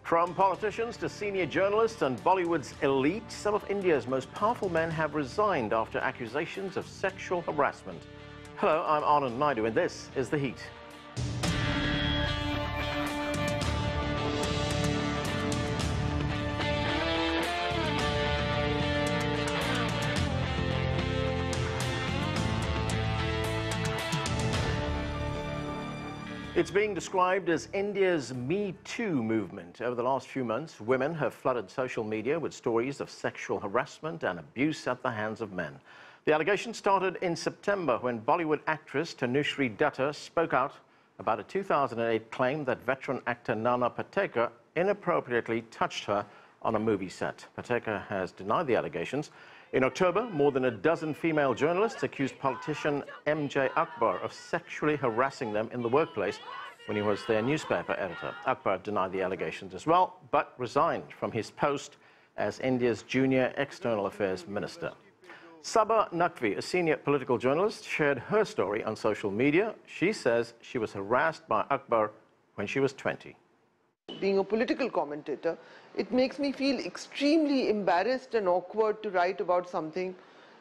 From politicians to senior journalists and Bollywood's elite, some of India's most powerful men have resigned after accusations of sexual harassment. Hello, I'm Anand Naidu, and this is The Heat. It's being described as India's MeToo movement. Over the last few months, women have flooded social media with stories of sexual harassment and abuse at the hands of men. The allegation started in September when Bollywood actress Tanushree Dutta spoke out about a 2008 claim that veteran actor Nana Patekar inappropriately touched her on a movie set. Patekar has denied the allegations. In October, more than a dozen female journalists accused politician MJ Akbar of sexually harassing them in the workplace when he was their newspaper editor. Akbar denied the allegations as well, but resigned from his post as India's junior external affairs minister. Sabha Naqvi, a senior political journalist, shared her story on social media. She says she was harassed by Akbar when she was 20. Being a political commentator, it makes me feel extremely embarrassed and awkward to write about something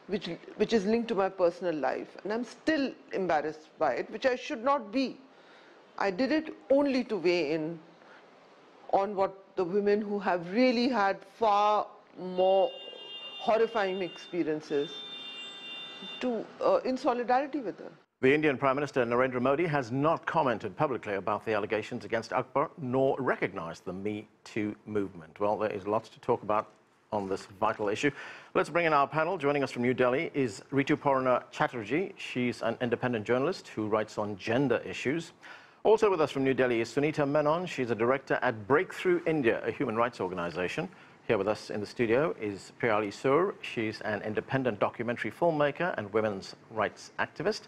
which is linked to my personal life. And I'm still embarrassed by it, which I should not be. I did it only to weigh in on what the women who have really had far more horrifying experiences in solidarity with her. The Indian Prime Minister Narendra Modi has not commented publicly about the allegations against Akbar, nor recognized the Me Too movement. Well, there is lots to talk about on this vital issue. Let's bring in our panel. Joining us from New Delhi is Rituparna Chatterjee. She's an independent journalist who writes on gender issues. Also with us from New Delhi is Sunita Menon. She's a director at Breakthrough India, a human rights organization. Here with us in the studio is Priyali Sur. She's an independent documentary filmmaker and women's rights activist.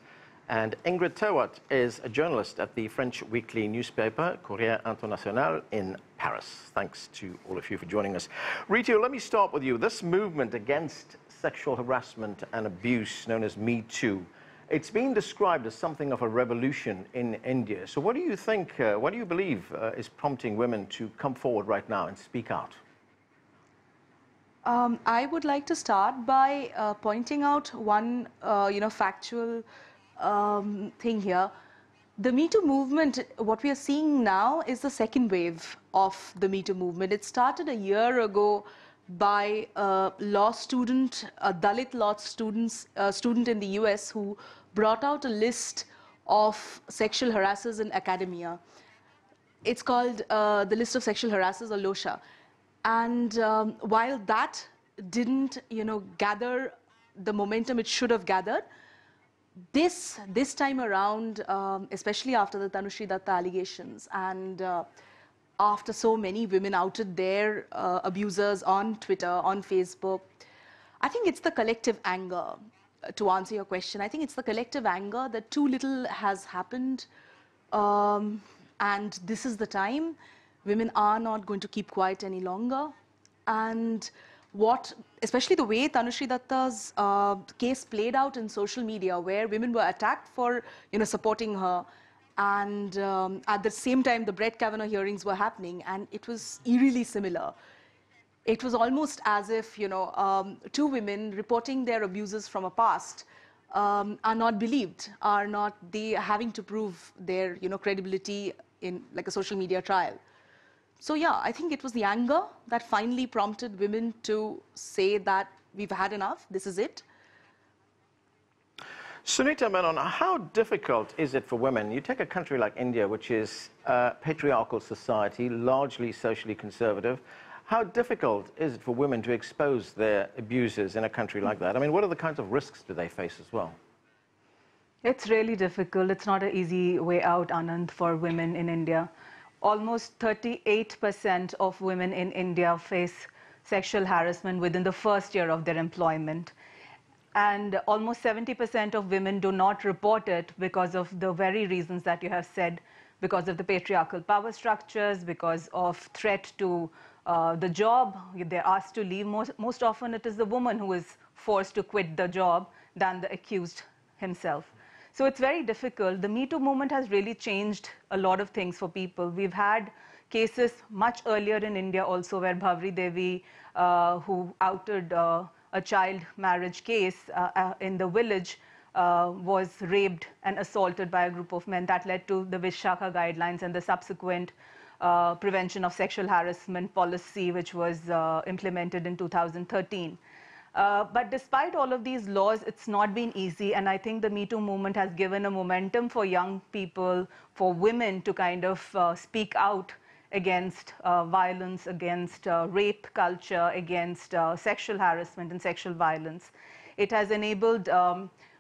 And Ingrid Tewat is a journalist at the French weekly newspaper Courrier International in Paris. Thanks to all of you for joining us. Ritu, let me start with you. This movement against sexual harassment and abuse known as Me Too, it's been described as something of a revolution in India. So what do you think, what do you believe is prompting women to come forward right now and speak out? I would like to start by pointing out one, factual thing here. The Me Too movement, what we are seeing now is the second wave of the Me Too movement. It started a year ago by a law student, a Dalit law student in the US who brought out a list of sexual harassers in academia. It's called the list of sexual harassers, or LOSHA. And while that didn't, gather the momentum it should have gathered, this time around, especially after the Tanushree Dutta allegations and after so many women outed their abusers on Twitter, on Facebook, I think it's the collective anger. To answer your question, I think it's the collective anger that too little has happened, and this is the time. Women are not going to keep quiet any longer. And especially the way Tanushree Datta's case played out in social media, where women were attacked for, supporting her. And at the same time, the Brett Kavanaugh hearings were happening, and it was eerily similar. It was almost as if, two women reporting their abuses from a past are not believed, they having to prove their, credibility in like a social media trial. So yeah, I think it was the anger that finally prompted women to say that we've had enough, this is it. Sunita Menon, how difficult is it for women? You take a country like India, which is a patriarchal society, largely socially conservative. How difficult is it for women to expose their abusers in a country like that? I mean, what are the kinds of risks do they face as well? It's really difficult. It's not an easy way out, Anand, for women in India. Almost 38% of women in India face sexual harassment within the first year of their employment. And almost 70% of women do not report it because of the very reasons that you have said, because of the patriarchal power structures, because of threat to the job. They're asked to leave. Most often it is the woman who is forced to quit the job than the accused himself. So it's very difficult. The Me Too movement has really changed a lot of things for people. We've had cases much earlier in India also where Bhavri Devi, who outed a child marriage case in the village, was raped and assaulted by a group of men. That led to the Vishakha guidelines and the subsequent prevention of sexual harassment policy, which was implemented in 2013. But despite all of these laws, it's not been easy. And I think the Me Too movement has given a momentum for young people, for women to kind of speak out against violence, against rape culture, against sexual harassment and sexual violence. It has enabled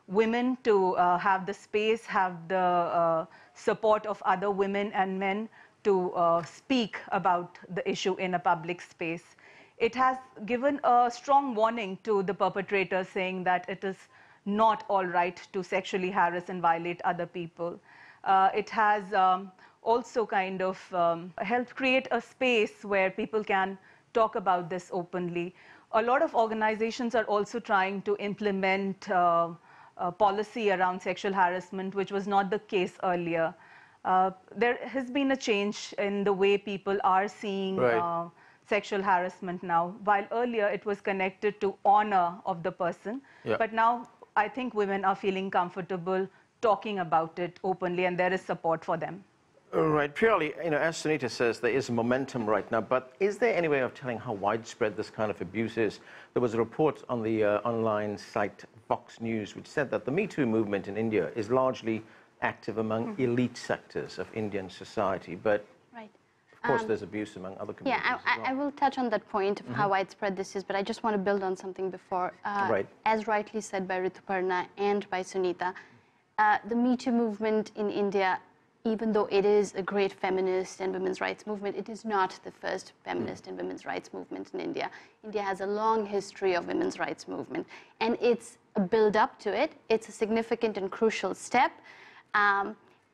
women to have the space, have the support of other women and men to speak about the issue in a public space. It has given a strong warning to the perpetrators, saying that it is not all right to sexually harass and violate other people. It has also kind of helped create a space where people can talk about this openly. A lot of organizations are also trying to implement policy around sexual harassment, which was not the case earlier. There has been a change in the way people are seeing sexual harassment now. While earlier it was connected to honor of the person, but now I think women are feeling comfortable talking about it openly, and there is support for them. Right, purely, as Sunita says, there is momentum right now, but is there any way of telling how widespread this kind of abuse is? There was a report on the online site Vox News which said that the Me Too movement in India is largely active among elite sectors of Indian society, but of course there's abuse among other communities. Yeah, I will touch on that point of how widespread this is, but I just want to build on something before. As rightly said by Rituparna and by Sunita, the Me Too movement in India, even though it is a great feminist and women's rights movement, it is not the first feminist and women's rights movement in India. India has a long history of women's rights movement, and it's a build-up to it. It's a significant and crucial step.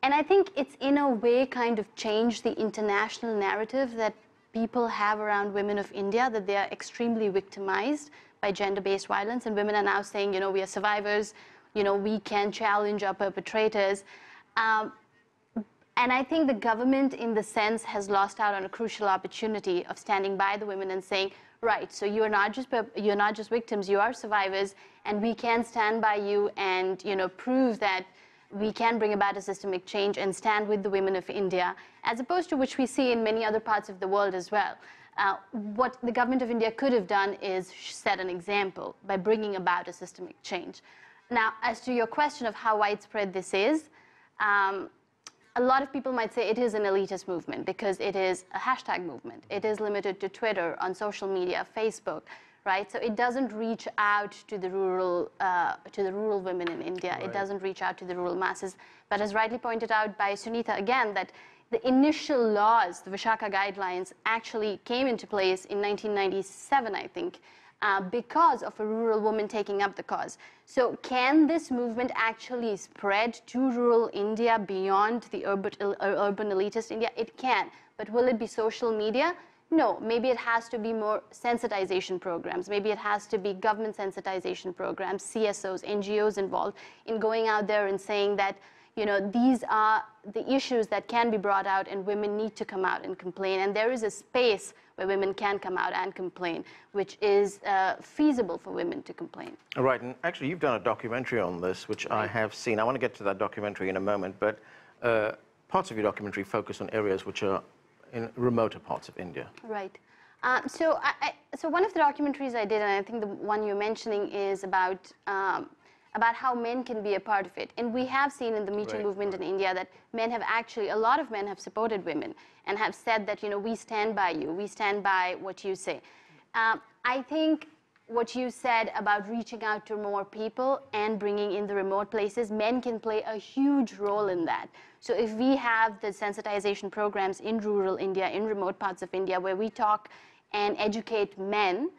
And I think it's in a way kind of changed the international narrative that people have around women of India, that they are extremely victimized by gender-based violence, and women are now saying, we are survivors, we can challenge our perpetrators. And I think the government, in the sense, has lost out on a crucial opportunity of standing by the women and saying, right, so you're not just victims, you are survivors, and we can stand by you and prove that we can bring about a systemic change and stand with the women of India, as opposed to which we see in many other parts of the world as well. What the government of India could have done is set an example by bringing about a systemic change. Now, as to your question of how widespread this is, a lot of people might say it is an elitist movement because it is a hashtag movement. It is limited to Twitter, on social media, Facebook, right? So it doesn't reach out to the rural women in India. It doesn't reach out to the rural masses. But as rightly pointed out by Sunita again, that the initial laws, the Vishakha guidelines, actually came into place in 1997, I think, because of a rural woman taking up the cause. So can this movement actually spread to rural India beyond the urban elitist India? It can. But will it be social media? No, maybe it has to be more sensitization programs. Maybe it has to be government sensitization programs, CSOs, NGOs involved in going out there and saying that, these are the issues that can be brought out and women need to come out and complain. And there is a space where women can come out and complain, which is feasible for women to complain. Right, and actually you've done a documentary on this, which I have seen. I want to get to that documentary in a moment, but parts of your documentary focus on areas which are in remoter parts of India. Right. So one of the documentaries I did, and I think the one you're mentioning, is about how men can be a part of it. And we have seen in the Me Too movement in India that men have actually, a lot of men have supported women and have said that, we stand by you, we stand by what you say. I think what you said about reaching out to more people and bringing in the remote places, men can play a huge role in that. So if we have the sensitization programs in rural India, in remote parts of India, where we talk and educate men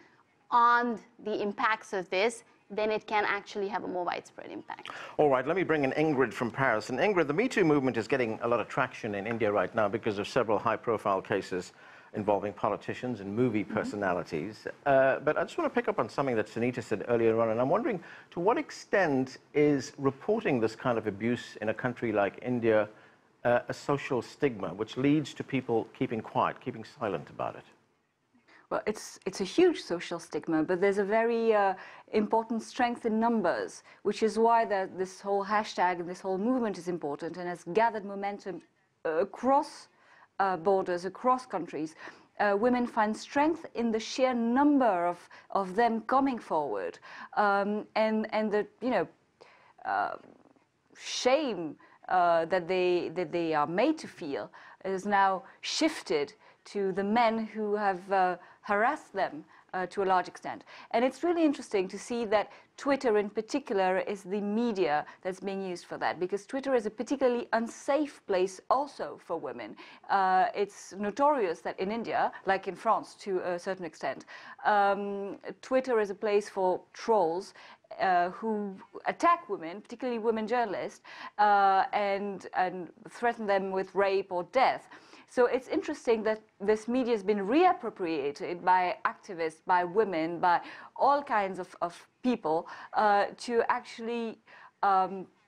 on the impacts of this, then it can actually have a more widespread impact. All right, let me bring in Ingrid from Paris. And Ingrid, the Me Too movement is getting a lot of traction in India right now because of several high-profile cases. involving politicians and movie personalities. But I just want to pick up on something that Sunita said earlier on, and I'm wondering, to what extent is reporting this kind of abuse in a country like India a social stigma, which leads to people keeping quiet, keeping silent about it? Well, it's a huge social stigma, but there's a very important strength in numbers, which is why this whole hashtag and this whole movement is important and has gathered momentum across borders, across countries. Women find strength in the sheer number of them coming forward, and the shame that they are made to feel is now shifted to the men who have harassed them to a large extent. And it's really interesting to see that Twitter in particular is the media that's being used for that, because Twitter is a particularly unsafe place also for women. It's notorious that in India, like in France to a certain extent, Twitter is a place for trolls who attack women, particularly women journalists, and threaten them with rape or death. So it's interesting that this media has been reappropriated by activists, by women, by all kinds of people to actually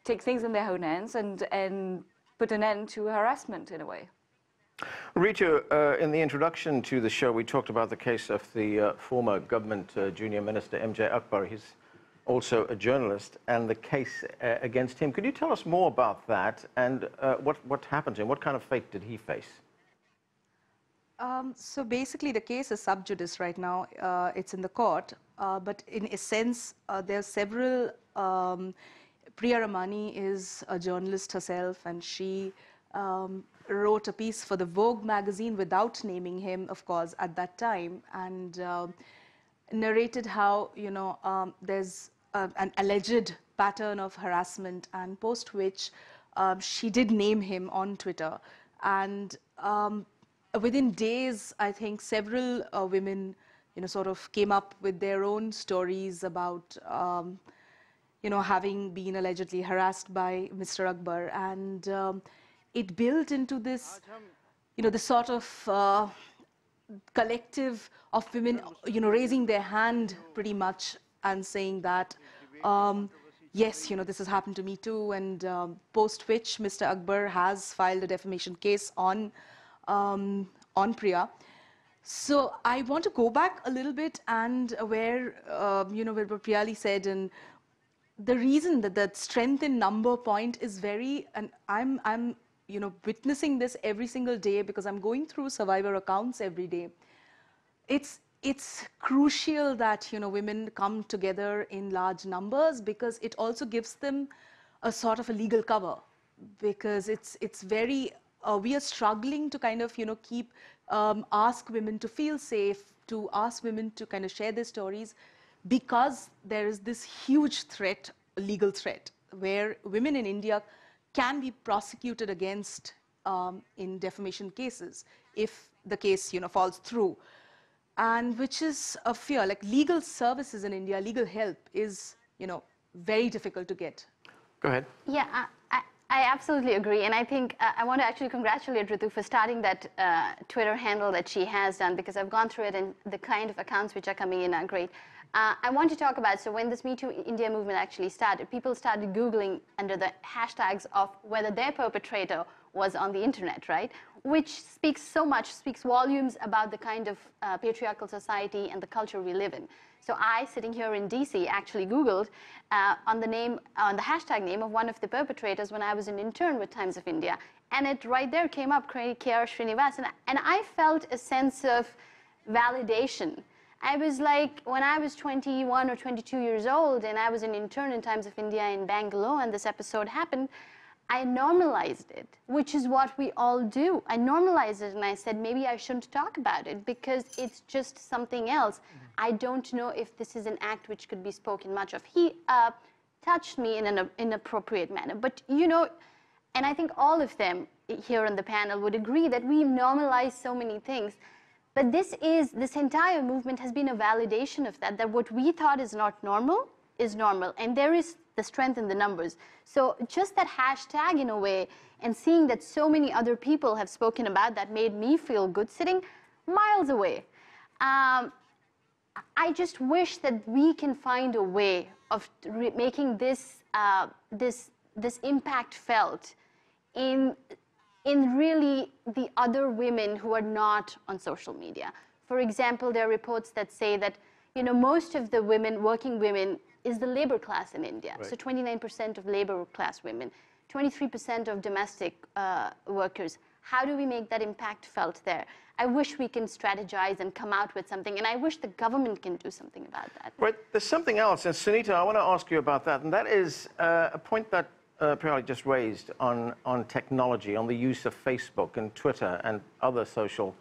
take things in their own hands and put an end to harassment in a way. Ritu, in the introduction to the show, we talked about the case of the former government junior minister, MJ Akbar. He's also a journalist, and the case against him. Could you tell us more about that and what happened to him? What kind of fate did he face? So basically the case is sub judice right now. It's in the court, but in a sense there are several. Priya Ramani is a journalist herself, and she wrote a piece for the Vogue magazine without naming him, of course, at that time, and narrated how there's an alleged pattern of harassment, and post which she did name him on Twitter. And within days, I think several women, sort of came up with their own stories about, having been allegedly harassed by Mr. Akbar, and it built into this, this sort of collective of women, raising their hand pretty much and saying that, yes, this has happened to me too, and post which Mr. Akbar has filed a defamation case on Priya. So I want to go back a little bit, and where where Priyali said, and the reason that that strength in number point is very, and I'm witnessing this every single day because I'm going through survivor accounts every day. It's crucial that women come together in large numbers, because it also gives them a sort of a legal cover, because it's very we are struggling to kind of keep ask women to feel safe, to ask women to kind of share their stories, because there is this huge threat, legal threat, where women in India can be prosecuted against in defamation cases if the case falls through, and which is a fear. Like legal services in India, legal help is very difficult to get. Go ahead. Yeah, I absolutely agree, and I think I want to actually congratulate Ritu for starting that Twitter handle that she has done, because I've gone through it, and the kind of accounts which are coming in are great. I want to talk about, so when this MeToo India movement actually started, people started Googling under the hashtags of whether their perpetrator was on the internet, right? Which speaks so much, speaks volumes about the kind of patriarchal society and the culture we live in. So I, sitting here in DC, actually Googled on the hashtag name of one of the perpetrators when I was an intern with Times of India. And it right there came up, K.R. Srinivasan. And I felt a sense of validation. I was like, when I was 21 or 22 years old and I was an intern in Times of India in Bangalore and this episode happened, I normalized it, which is what we all do. I normalized it and I said, maybe I shouldn't talk about it because it's just something else. I don't know if this is an act which could be spoken much of. He touched me in an inappropriate manner. But, and I think all of them here on the panel would agree that we've normalized so many things. But this entire movement has been a validation of that what we thought is not normal is normal. And there is the strength in the numbers. So just that hashtag in a way, and seeing that so many other people have spoken about that made me feel good sitting. miles away. I just wish that we can find a way of making this, this impact felt in really the other women who are not on social media. For example, there are reports that say that, you know, most of the women, working women, is the labor class in India. Right. So 29% of labor class women, 23% of domestic workers. How do we make that impact felt there? I wish we can strategize and come out with something, and I wish the government can do something about that. Right, there's something else, and Sunita, I want to ask you about that, and that is a point that Priyali just raised on technology, on the use of Facebook and Twitter and other social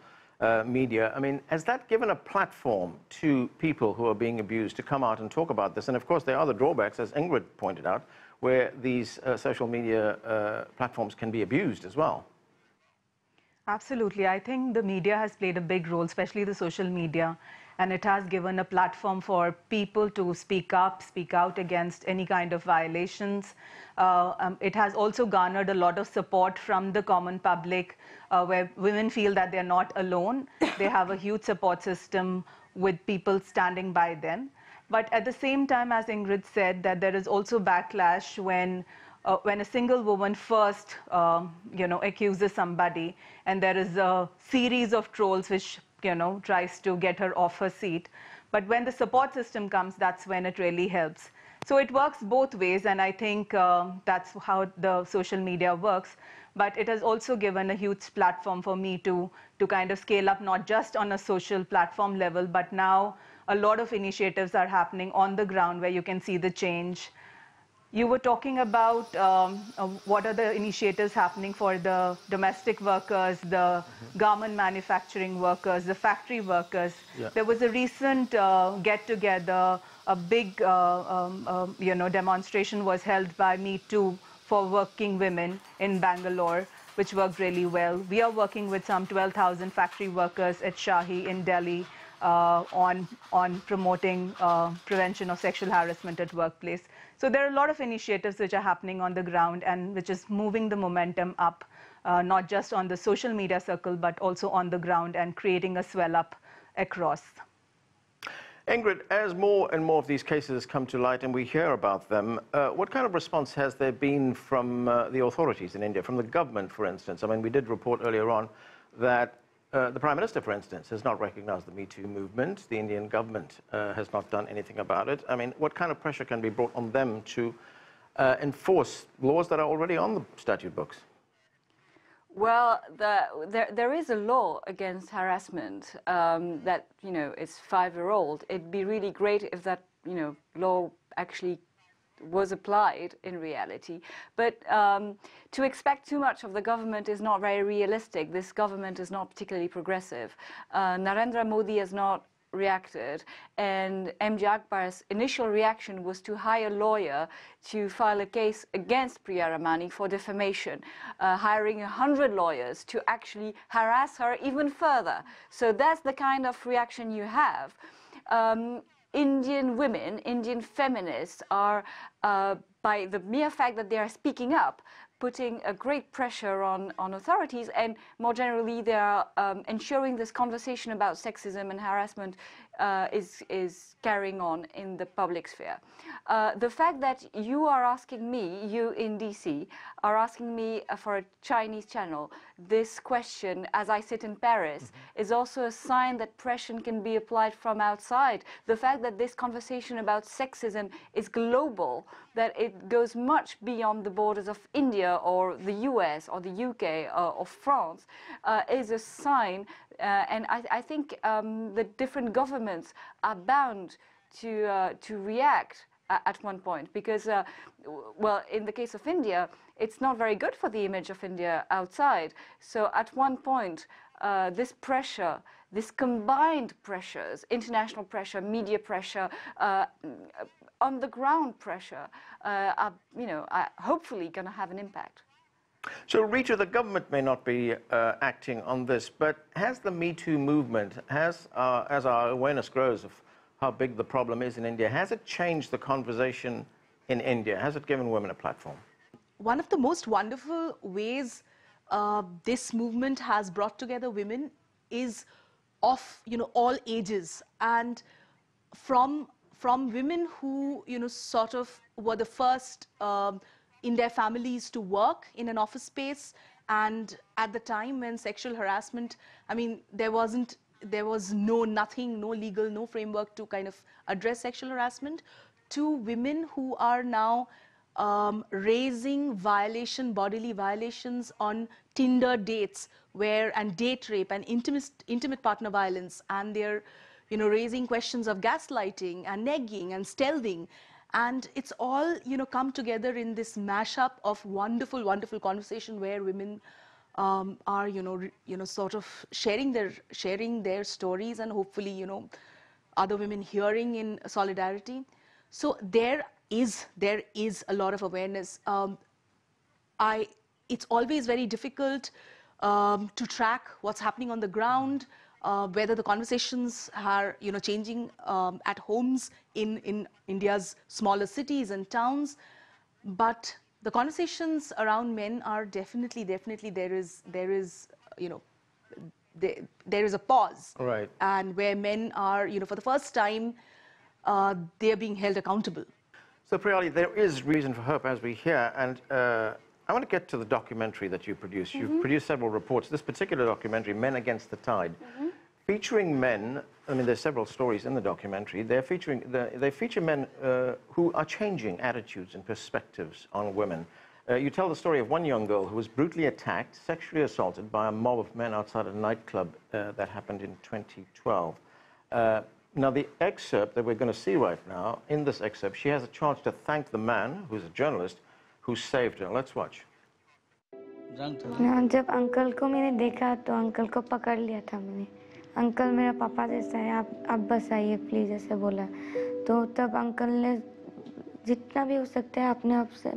media. I mean, has that given a platform to people who are being abused to come out and talk about this? And of course, there are other drawbacks, as Ingrid pointed out, where these social media platforms can be abused as well. Absolutely. I think the media has played a big role, especially the social media, and it has given a platform for people to speak up, speak out against any kind of violations. It has also garnered a lot of support from the common public, where women feel that they're not alone. They have a huge support system with people standing by them. But at the same time, as Ingrid said, that there is also backlash when a single woman first, accuses somebody, and there is a series of trolls which, tries to get her off her seat. But when the support system comes, that's when it really helps. So it works both ways, and I think that's how the social media works. But it has also given a huge platform for me to kind of scale up, not just on a social platform level, but now a lot of initiatives are happening on the ground where you can see the change. You were talking about what are the initiatives happening for the domestic workers, the garment manufacturing workers, the factory workers. Yeah. There was a recent get-together, a big demonstration was held by MeToo for working women in Bangalore, which worked really well. We are working with some 12,000 factory workers at Shahi in Delhi on promoting prevention of sexual harassment at workplace. So there are a lot of initiatives which are happening on the ground and which is moving the momentum up, not just on the social media circle, but also on the ground and creating a swell up across. Ingrid, as more and more of these cases come to light and we hear about them, what kind of response has there been from the authorities in India, from the government, for instance? I mean, we did report earlier on that the Prime Minister, for instance, has not recognized the MeToo movement. The Indian government has not done anything about it. I mean, what kind of pressure can be brought on them to enforce laws that are already on the statute books? Well, there is a law against harassment that, is 5-year-old. It'd be really great if that, law actually was applied in reality. But to expect too much of the government is not very realistic. This government is not particularly progressive. Narendra Modi has not reacted, and MJ Akbar's initial reaction was to hire a lawyer to file a case against Priya Ramani for defamation, hiring 100 lawyers to actually harass her even further. So that's the kind of reaction you have. Indian women, Indian feminists are, by the mere fact that they are speaking up, putting a great pressure on authorities, and more generally they are ensuring this conversation about sexism and harassment is carrying on in the public sphere. The fact that you are asking me, you in DC, are asking me for a Chinese channel, this question as I sit in Paris, is also a sign that pressure can be applied from outside. The fact that this conversation about sexism is global, that it goes much beyond the borders of India or the US or the UK or France, is a sign, and I think the different governments are bound to react at one point, because, well, in the case of India, it's not very good for the image of India outside. So at one point, this pressure, this combined pressures, international pressure, media pressure, on the ground pressure, are, hopefully going to have an impact. So, Rita, the government may not be acting on this, but has the MeToo movement, as our awareness grows of how big the problem is in India, has it changed the conversation in India? Has it given women a platform? One of the most wonderful ways this movement has brought together women is of, you know, all ages, and from women who, you know, sort of were the first in their families to work in an office space, and at the time when sexual harassment, I mean, there was no legal, no framework to kind of address sexual harassment, to women who are now raising bodily violations on Tinder dates, and date rape and intimate partner violence, and they're, you know, raising questions of gaslighting and negging and stealthing. And it's all, you know, come together in this mashup of wonderful, wonderful conversation where women are, you know, sort of sharing their stories, and hopefully, you know, other women hearing in solidarity. So there is a lot of awareness. It's always very difficult to track what's happening on the ground, whether the conversations are, you know, changing at homes in India's smaller cities and towns, but the conversations around men are definitely there is you know, there is a pause, right, and where men are, you know, for the first time they are being held accountable. So Priyali, there is reason for hope, as we hear, and I want to get to the documentary that you produced. You've produced several reports. This particular documentary, Men Against the Tide, featuring men. I mean, there's several stories in the documentary. They feature men who are changing attitudes and perspectives on women. You tell the story of one young girl who was brutally attacked, sexually assaulted by a mob of men outside a nightclub that happened in 2012. Now, the excerpt that we're going to see right now, in this excerpt, she has a chance to thank the man, who's a journalist, who saved her. Let's watch. जब uncle को मैंने देखा तो uncle को पकड़ लिया था मैंने. अंकल मेरा पापा जैसा है, आप बस आइए प्लीज़ ऐसे बोला. तो तब अंकल ने जितना भी हो सकता है अपने आप से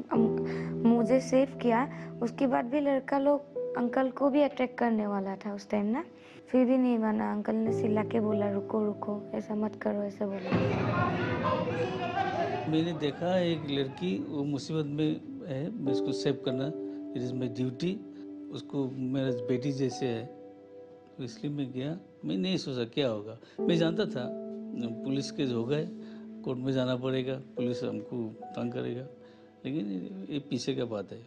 मुझे सेव किया. उसके बाद भी लड़का लोग अंकल को भी अटैक करने वाला था उस टाइम ना, फिर भी नहीं माना. अंकल ने चिल्ला के बोला रुको रुको, ऐसा मत करो, ऐसे बोला. मैंने देखा एक लड़की वो मुसीबत में है, मैं उसको सेव करना, इट इज़ माई ड्यूटी. उसको मेरा बेटी जैसे है, तो इसलिए मैं गया. मैं नहीं सोचा क्या होगा. मैं जानता था पुलिस केस हो गए, कोर्ट में जाना पड़ेगा, पुलिस हमको तंग करेगा, लेकिन ये पीछे का बात है.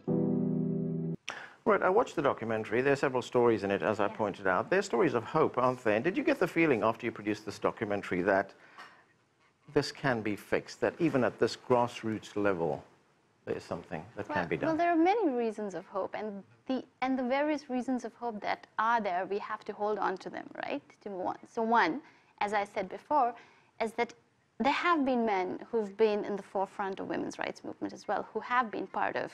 Right, I watched the documentary. There are several stories in it, as I pointed out. They're stories of hope, aren't they? And did you get the feeling after you produced this documentary that this can be fixed, that even at this grassroots level, there is something that can be done? Well, there are many reasons of hope, and the various reasons of hope that are there, we have to hold on to them, right, to move on. So one, as I said before, is that there have been men who've been in the forefront of women's rights movement as well, who have been part of,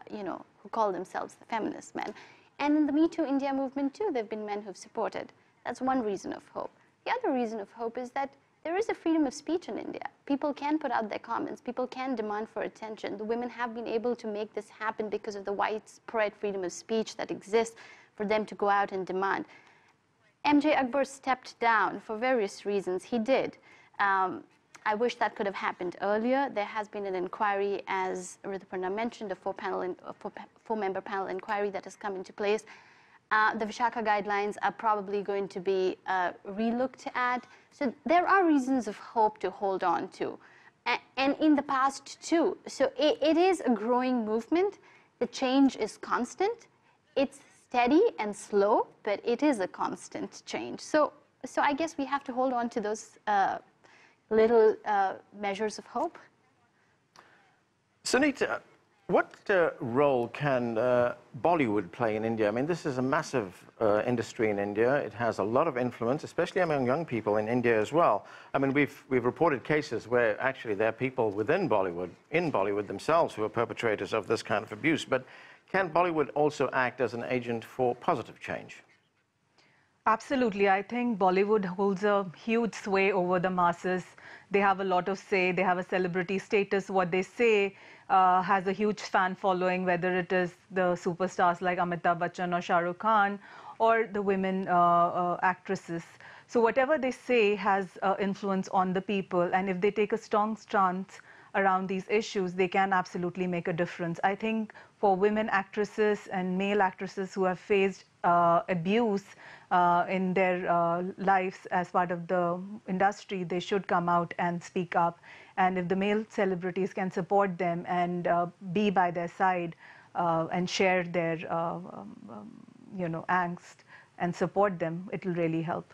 you know, who call themselves the feminist men. And in the MeToo India movement too, there have been men who've supported. That's one reason of hope. The other reason of hope is that there is a freedom of speech in India. People can put out their comments. People can demand for attention. The women have been able to make this happen because of the widespread freedom of speech that exists for them to go out and demand. MJ Akbar stepped down for various reasons. He did. I wish that could have happened earlier. There has been an inquiry, as Rituparna mentioned, a four-member panel inquiry that has come into place. The Vishaka guidelines are probably going to be relooked at. So there are reasons of hope to hold on to. And in the past too. So it is a growing movement. The change is constant. It's steady and slow, but it is a constant change. So I guess we have to hold on to those little measures of hope. Sunita, what role can Bollywood play in India? I mean, this is a massive industry in India. It has a lot of influence, especially among young people in India as well. I mean, we've reported cases where actually there are people within Bollywood, in Bollywood themselves, who are perpetrators of this kind of abuse. But can Bollywood also act as an agent for positive change? Absolutely. I think Bollywood holds a huge sway over the masses. They have a lot of say. They have a celebrity status. What they say has a huge fan following, whether it is the superstars like Amitabh Bachchan or Shah Rukh Khan or the women actresses. So whatever they say has influence on the people. And if they take a strong stance around these issues, they can absolutely make a difference. I think for women actresses and male actresses who have faced abuse in their lives as part of the industry, they should come out and speak up. And if the male celebrities can support them and be by their side and share their angst and support them, it will really help.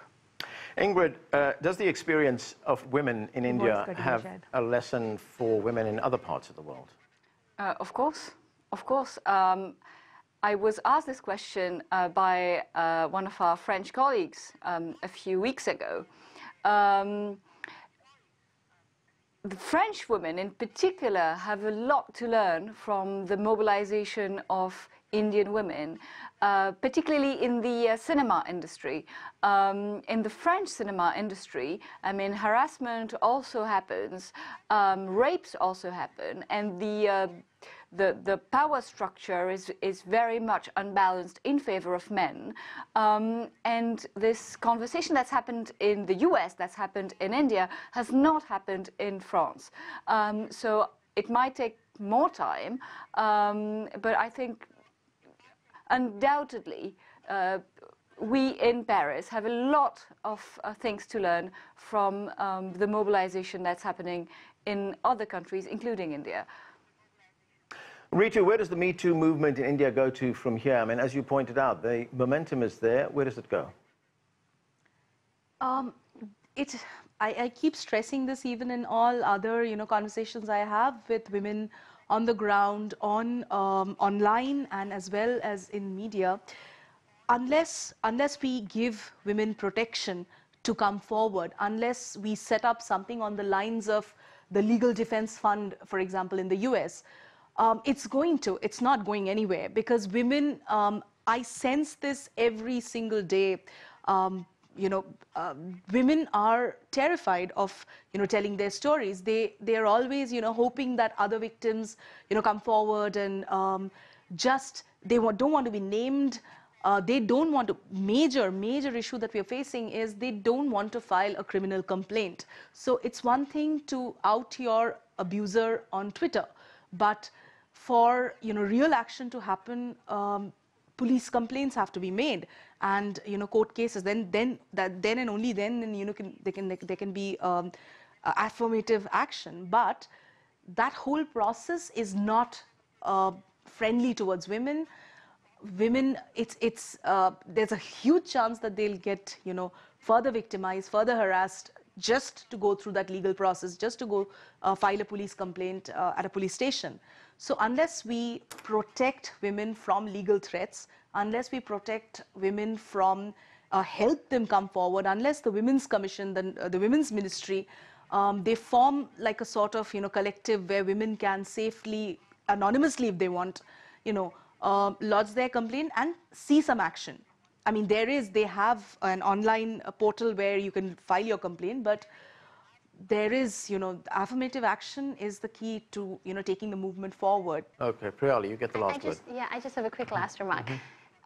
Ingrid, does the experience of women in India have a lesson for women in other parts of the world? Of course, of course. I was asked this question by one of our French colleagues a few weeks ago. The French women in particular have a lot to learn from the mobilization of Indian women, particularly in the cinema industry. In the French cinema industry, I mean, harassment also happens, rapes also happen, and the power structure is very much unbalanced in favor of men. And this conversation that's happened in the US, that's happened in India, has not happened in France. So it might take more time, but I think undoubtedly we in Paris have a lot of things to learn from the mobilization that's happening in other countries, including India. Ritu, where does the Me Too movement in India go to from here? I mean, as you pointed out, the momentum is there. Where does it go? I keep stressing this even in all other conversations I have with women on the ground, online, and as well as in media. Unless we give women protection to come forward, unless we set up something on the lines of the Legal Defense Fund, for example, in the US, it's not going anywhere, because women, I sense this every single day. Women are terrified of telling their stories. They are always hoping that other victims come forward and don't want to be named. They don't want to. Major issue that we are facing is they don't want to file a criminal complaint. So it's one thing to out your abuser on Twitter, but for real action to happen, police complaints have to be made, and court cases. Then and only then there can be affirmative action. But that whole process is not friendly towards women. Women, there's a huge chance that they'll get further victimized, further harassed, just to go through that legal process, just to go file a police complaint at a police station. So unless we protect women from legal threats, unless we protect women from help them come forward, unless the Women's Commission, the Women's Ministry, they form like a sort of collective where women can safely, anonymously if they want, lodge their complaint and see some action. I mean, they have an online portal where you can file your complaint, but there is, affirmative action is the key to, taking the movement forward. Okay, Priyali, you get the last word. Yeah, I just have a quick last remark.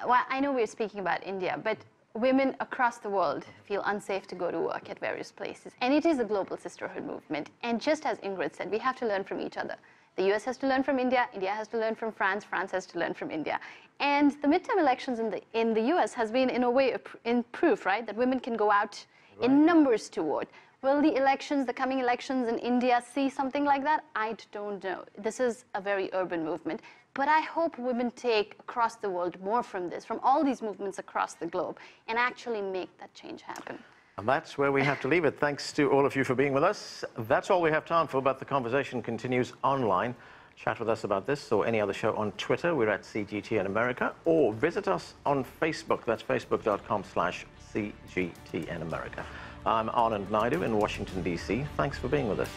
Well, I know we're speaking about India, but women across the world feel unsafe to go to work at various places. And it is a global sisterhood movement. And just as Ingrid said, we have to learn from each other. The US has to learn from India, India has to learn from France, France has to learn from India. And the midterm elections in the US has been, in a way, in proof, right, that women can go out in numbers to vote. Will the coming elections in India see something like that? I don't know. This is a very urban movement. But I hope women take across the world more from this, from all these movements across the globe, and actually make that change happen. And that's where we have to leave it. Thanks to all of you for being with us. That's all we have time for, but the conversation continues online. Chat with us about this or any other show on Twitter. We're at CGTN America, or visit us on Facebook. That's facebook.com/CGTN America. I'm Anand Naidu in Washington, D.C. Thanks for being with us.